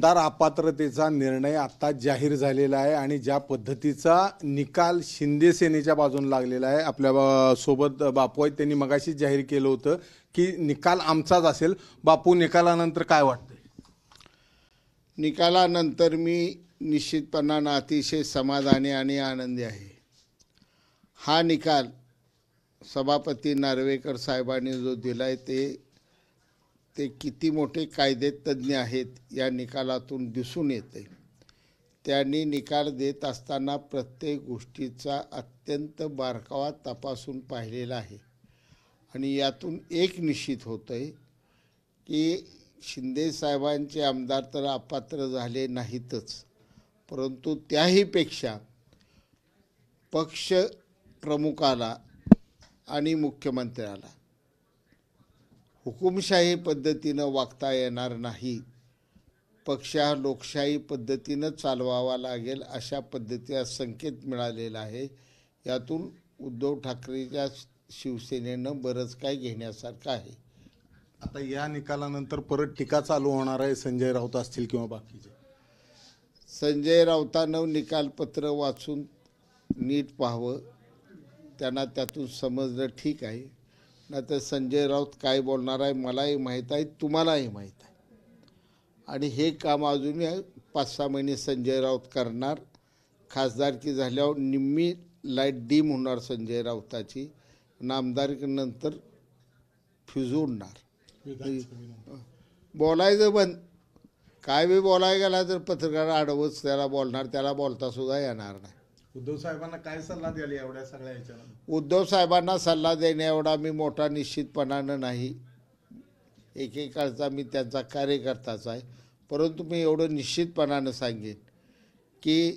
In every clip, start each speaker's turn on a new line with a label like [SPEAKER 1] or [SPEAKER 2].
[SPEAKER 1] आमदार अपात्रतेचा निर्णय आता जाहीर झालेला आहे आणि ज्या पद्धतीचा निकाल शिंदे सेनेच्या बाजूने लागलेला आहे। आपल्या सोबत बापू आहेत, त्यांनी मगाशी जाहीर केलं होतं की निकाल आमचाच असेल। बापू, निकालानंतर काय वाटतंय?
[SPEAKER 2] निकालानंतर मी निश्चितपणाने अतिशय समाधानी आणि आनंदी आहे। हा निकाल सभापती नार्वेकर साहेबांनी जो दिलाय ते किती मोठे कायदेतज्ञ आहेत या निकालातून दिसून येते। त्यांनी निकाल देत असताना प्रत्येक गोष्टीचा अत्यंत बारकावा तपासून पाहिलेला आहे आणि यातून एक निश्चित होतंय की शिंदे साहेबांचे आमदार तर अपात्र झाले नाहीतच, परंतु त्याही पेक्षा पक्ष प्रमुखाला आणि मुख्यमंत्र्याला हुकुमशाही पद्धतीनं वागता येणार नाही, पक्ष हा लोकशाही पद्धतीनं चालवावा लागेल अशा पद्धतीचा संकेत मिळालेला आहे। यातून उद्धव ठाकरेच्या शिवसेनेनं बरंच काय घेण्यासारखं आहे।
[SPEAKER 1] आता या निकालानंतर परत टीका चालू होणार आहे, संजय राऊत असतील किंवा बाकीचे।
[SPEAKER 2] संजय राऊतांनं निकालपत्र वाचून नीट पाहावं, त्यांना त्यातून समजलं ठीक आहे, नाहीतर संजय राऊत काय बोलणार आहे मलाही माहीत आहे, तुम्हालाही माहीत आहे। आणि हे काम अजूनही 5-6 महिने संजय राऊत करणार। खासदारकी झाल्यावर निम्मी लाईट डीम होणार संजय राऊताची, आमदारकीनंतर फ्यूज उडणार। बोलायचं बंद, काय बी बोलायला गेला तर पत्रकार आडवच त्याला बोलणार, त्याला बोलता सुद्धा येणार नाही।
[SPEAKER 1] उद्धव साहेबांना काय सल्ला द्याल एवढ्या सगळ्या ह्याच्यावर?
[SPEAKER 2] उद्धव साहेबांना सल्ला देण्या एवढा मी मोठा निश्चितपणानं नाही, एकेकाळचा मी त्यांचा कार्यकर्ताच आहे, परंतु मी एवढं निश्चितपणानं सांगेन की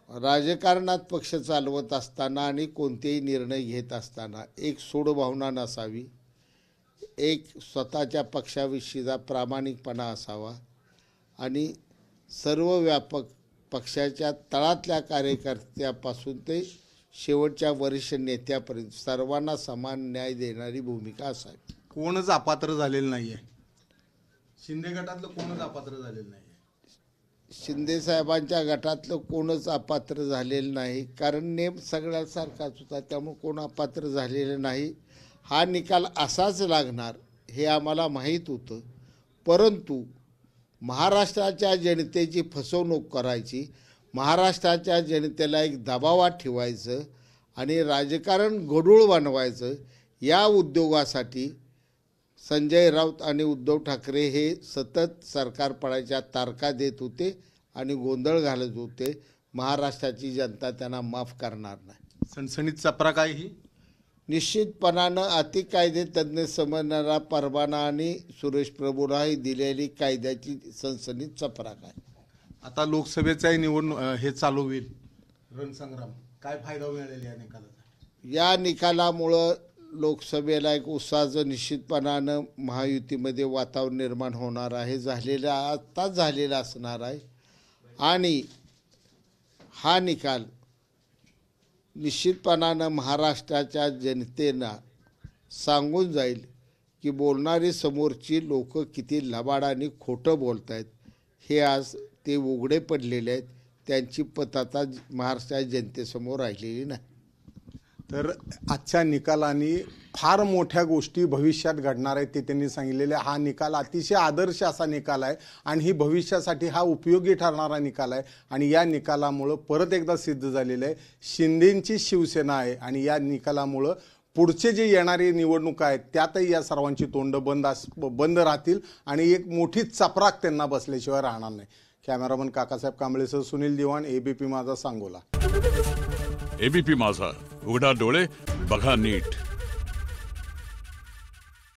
[SPEAKER 2] राजकारणात पक्ष चालवत असताना आणि कोणतेही निर्णय घेत असताना एक सूडभावना नसावी, एक स्वतःच्या पक्षाविषयीचा प्रामाणिकपणा असावा आणि सर्व व्यापक पक्षाच्या तळातल्या कार्यकर्त्यापासून ते शेवटच्या वरिष्ठ नेत्यापर्यंत सर्वांना समान न्याय देणारी भूमिका असावी।
[SPEAKER 1] कोणच अपात्र झालेलं नाहीये, शिंदे गटातलं कोणच अपात्र झालेलं नाहीये।
[SPEAKER 2] शिंदे साहेबांच्या गटातलं कोणच अपात्र झालेलं नाही, कारण नेम सगळ्यासारखाच होता, त्यामुळे कोण अपात्र झालेलं नाही। हा निकाल असाच लागणार हे आम्हाला माहीत होतं, परंतु महाराष्ट्राच्या जनतेची फसवणूक करायची, महाराष्ट्राच्या जनतेला एक दबावात ठेवायचं आणि राजकारण गढूळ बनवायचं, या उद्योगासाठी संजय राऊत आणि उद्धव ठाकरे हे सतत सरकार पडायच्या तारखा देत होते आणि गोंधळ घालत होते। महाराष्ट्राची जनता त्यांना माफ करणार नाही।
[SPEAKER 1] सणसणीत चपराक आहे ही
[SPEAKER 2] निश्चितपणानं अतिकायदेतज्ञ समजणारा परवाना आणि सुरेश प्रभूलाही दिलेली कायद्याची सनसनीत चपराक आहे।
[SPEAKER 1] आता लोकसभेचाही निवडणूक हे चालू होईल रणसंग्राम, काय फायदा मिळेल या निकालाचा?
[SPEAKER 2] या निकालामुळं लोकसभेला एक उत्साहाचं निश्चितपणानं महायुतीमध्ये वातावरण निर्माण होणार आहे, आत्ताच झालेला असणार आहे आणि हा निकाल निश्चितपणानं महाराष्ट्राच्या जनतेला सांगून जाईल की बोलणारी समोरची लोक किती लबाडाने खोटं बोलत आहेत, हे आज ते उघडे पडलेले आहेत। त्यांची पतता महाराष्ट्राच्या जनतेसमोर राहिलेली नाही।
[SPEAKER 1] तर आजच्या निकालाने फार मोठ्या गोष्टी भविष्यात घडणार आहेत ते त्यांनी सांगितलेले। हा निकाल अतिशय आदर्श असा निकाल आहे आणि ही भविष्यासाठी हा उपयोगी ठरणारा निकाल आहे आणि या निकालामुळे परत एकदा सिद्ध झालेलं आहे शिंदेंची शिवसेना आहे आणि या निकालामुळे पुढचे जे येणारे निवडणुका आहेत त्यातही या सर्वांची तोंड बंद राहतील आणि एक मोठी चपराक त्यांना बसल्याशिवाय राहणार नाही। कॅमेरामन काकासाहेब कांबळेसह सुनील दिवाण, एबीपी माझा, सांगोला।
[SPEAKER 3] एबीपी माझा, उघडा डोळे बघा नीट।